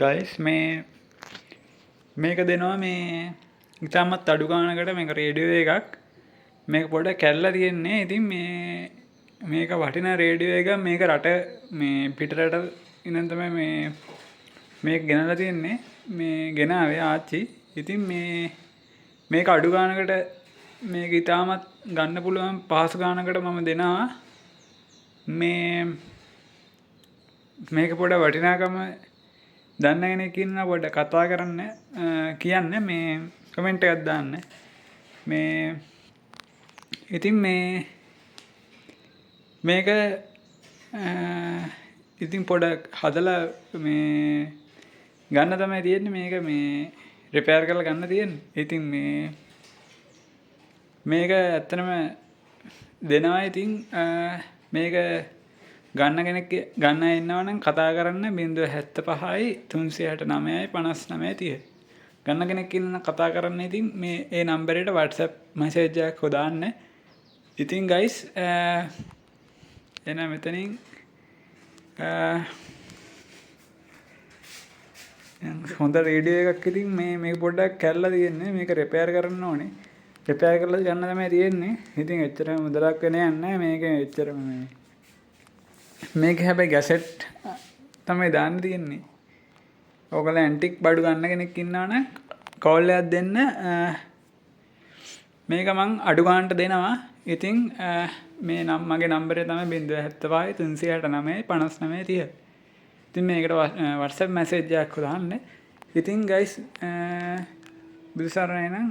Guys මේක දෙනවා මේ ඉතාමත් අඩු ගානකට මේක රේඩියෝ එකක් මේක පොඩ කැල්ලා තියෙන්නේ. ඉතින් මේක වටිනා රේඩියෝ එක මේක රට මේ පිටරට ඉඳන් තමයි මේක ගෙනලා තියෙන්නේ. මේ ගෙනාවේ ආච්චි. ඉතින් මේක අඩු ගානකට මේක ඉතාමත් ගන්න පුළුවන් පහසු ගානකට මම දෙනවා. මේක පොඩ වටිනාකම දන්න කෙනෙක් ඉන්නා පොඩ කතා කරන්න කියන්න මේ කමෙන්ට් එකක් දාන්න. ඉතින් මේක ඉතින් පොඩක් හදලා ගන්න තමයි තියෙන්නේ. මේක රිපෙයාර් කරලා ගන්න තියෙන්නේ. ඉතින් මේක ඇත්තටම දෙනවා. ඉතින් මේක ගන්න කෙනෙක් ගන්න ඉන්නවා නම් කතා කරන්න 075යි 369යි 5930. ගන්න කෙනෙක් ඉන්න කතා කරන්න. ඉතින් ඒ නම්බරයට WhatsApp message එකක් දාන්න. ඉතින් guys එන මෙතනින් හොඳ රේඩියෝ එකක්. ඉතින් මේක පොඩ්ඩක් කැල්ලා තියෙන්නේ. මේක රිපෙයාර් කරන්න ඕනේ. රිපෙයාර් කරලා ගන්න තමයි තියෙන්නේ. ඉතින් එච්චර මුදලක් වෙන්නේ නැහැ. මේක එච්චර මේක හැබැයි ගැසට් තමයි දාන්න තියෙන්නේ. ඔයගොල්ලෝ ඇන්ටික් බඩු ගන්න කෙනෙක් ඉන්නවනම් කෝල් එකක් දෙන්න. මේක මං අඩු ගන්නට දෙනවා. ඉතින් මගේ නම්බරේ තමයි 075 369 5930. ඉතින් මේකට WhatsApp message එකක් දාන්න. ඉතින් guys බුදුසරණයි නම්